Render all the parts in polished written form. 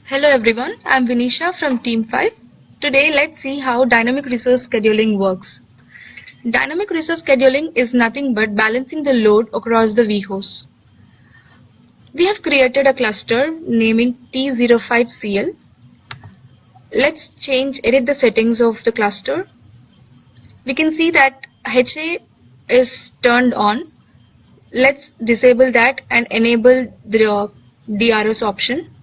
Hello everyone, I'm Vinisha from Team 5. Today let's see how dynamic resource scheduling works. Dynamic resource scheduling is nothing but balancing the load across the vHosts. We have created a cluster naming T05CL. Let's edit the settings of the cluster. We can see that HA is turned on. Let's disable that and enable the DRS option.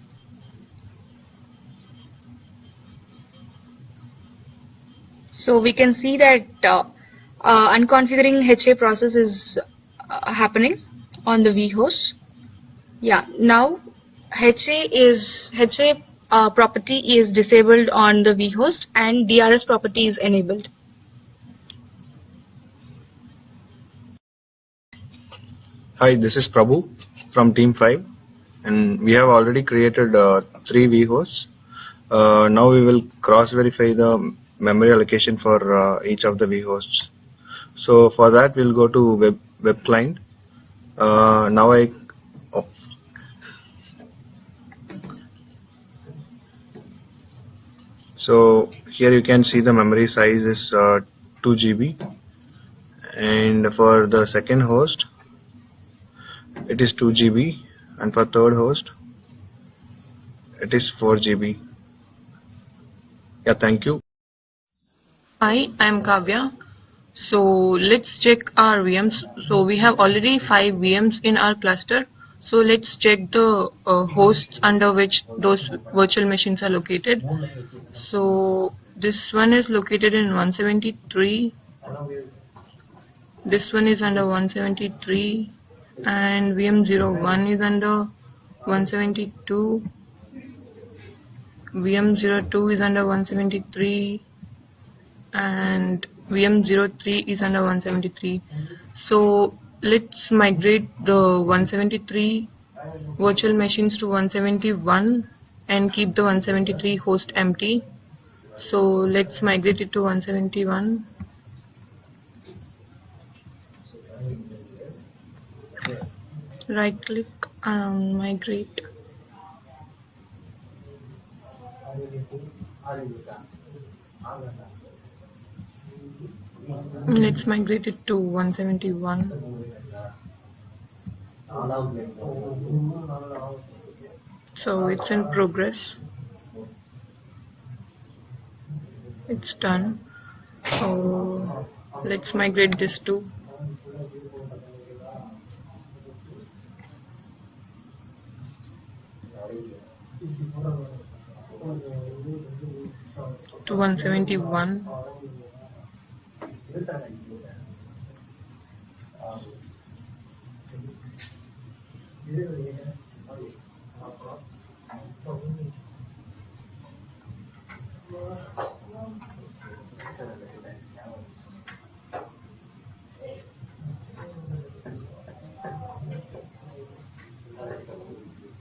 So we can see that unconfiguring HA process is happening on the vHost. Yeah, now HA property is disabled on the vHost and DRS property is enabled. Hi, this is Prabhu from Team 5, and we have already created 3 vHosts. Now we will cross-verify the memory allocation for each of the vHosts. So for that, we'll go to web client. So here you can see the memory size is 2 GB, and for the second host it is 2 GB, and for third host it is 4 GB. Yeah, thank you. Hi, I am Kavya. So let's check our VMs. So we have already 5 VMs in our cluster. So let's check the hosts under which those virtual machines are located. So this one is located in 173. This one is under 173, and VM01 is under 172. VM02 is under 173, and VM03 is under 173. So let's migrate the 173 virtual machines to 171 and keep the 173 host empty. So let's migrate it to 171. Right click and migrate. Let's migrate it to 171. So it's in progress. It's done. So let's migrate this to 171.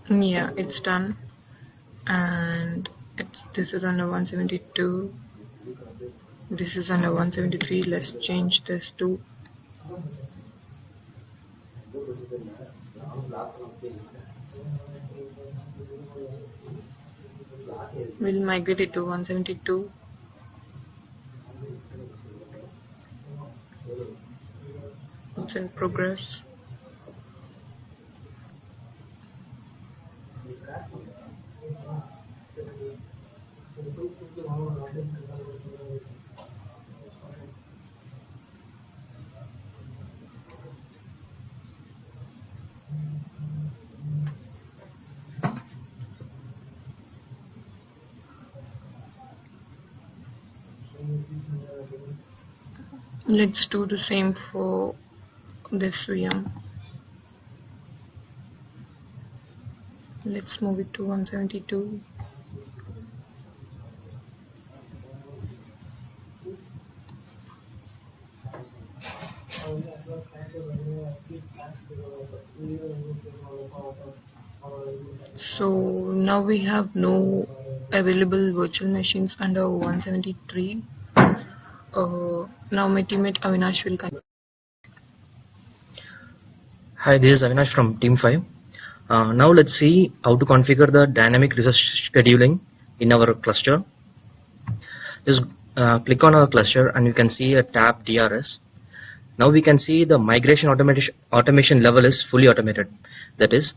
Yeah, it's done, and this is under 172. This is under 173. Let's change this to we'll migrate it to 172. It's in progress. Let's do the same for this VM. Let's move it to 172. So now we have no available virtual machines under 173. Now my teammate Avinash will continue. Hi, this is Avinash from Team 5. Now let's see how to configure the dynamic resource scheduling in our cluster. Just click on our cluster and you can see a tab DRS. Now we can see the migration automation level is fully automated. That is,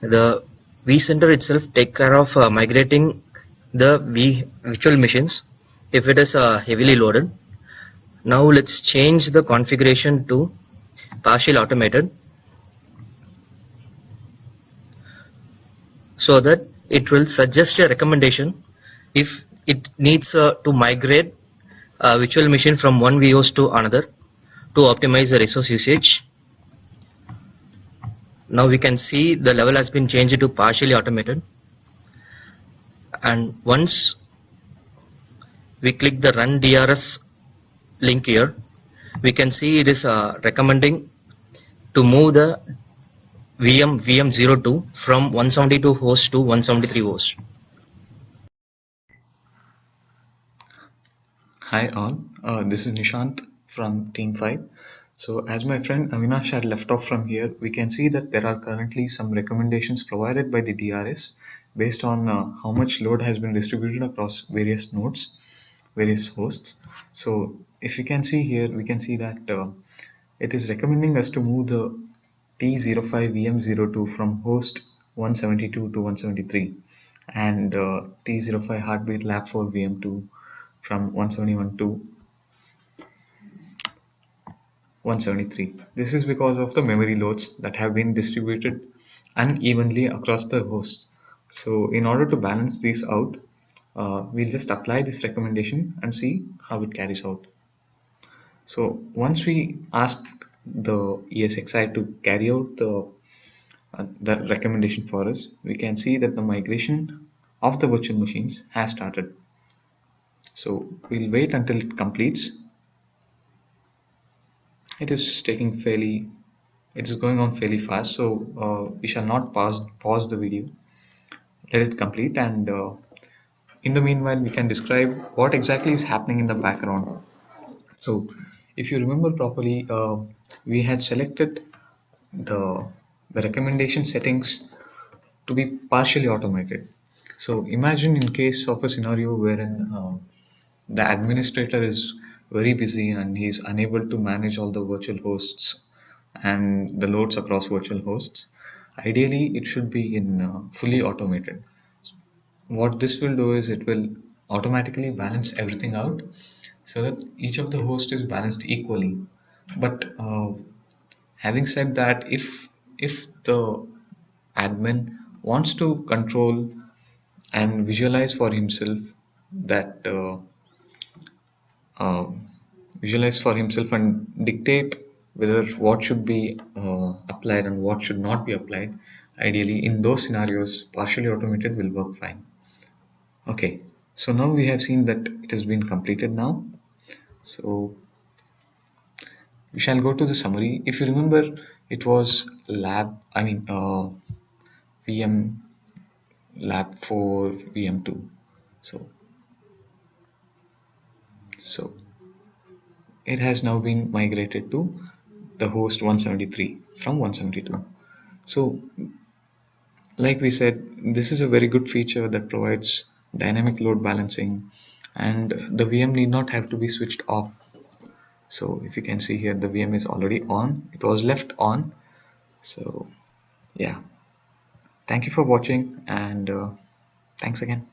the vCenter itself take care of migrating the virtual machines if it is heavily loaded. Now let's change the configuration to partial automated, so that it will suggest a recommendation if it needs to migrate a virtual machine from one vHost to another to optimize the resource usage. Now we can see the level has been changed to partially automated, and once we click the run DRS link here, we can see it is recommending to move the VM02 from 172 host to 173 host. Hi all, this is Nishant from Team 5. So as my friend Avinash had left off from here, we can see that there are currently some recommendations provided by the DRS based on how much load has been distributed across various nodes, various hosts. So if you can see here, we can see that it is recommending us to move the T05 VM02 from host 172 to 173 and T05 Heartbeat Lab4 VM2 from 171 to 173. This is because of the memory loads that have been distributed unevenly across the hosts. So in order to balance these out, we'll just apply this recommendation and see how it carries out. So once we ask the ESXi to carry out the recommendation for us, we can see that the migration of the virtual machines has started. So we'll wait until it completes. It is going on fairly fast, so we shall not pause the video. Let it complete, and in the meanwhile we can describe what exactly is happening in the background. So if you remember properly, we had selected the recommendation settings to be partially automated. So imagine in case of a scenario wherein the administrator is very busy and he is unable to manage all the virtual hosts and the loads across virtual hosts. Ideally, it should be in fully automated. What this will do is it will automatically balance everything out so that each of the hosts is balanced equally. But having said that, if the admin wants to control and visualize for himself that visualize for himself and dictate whether what should be applied and what should not be applied, ideally in those scenarios partially automated will work fine. Okay, so now we have seen that it has been completed now. So we shall go to the summary. If you remember, it was VM lab 4 VM2. So it has now been migrated to the host 173 from 172. So like we said, this is a very good feature that provides dynamic load balancing, and the VM need not have to be switched off. So if you can see here, the VM is already on. It was left on. So yeah, thank you for watching, and thanks again.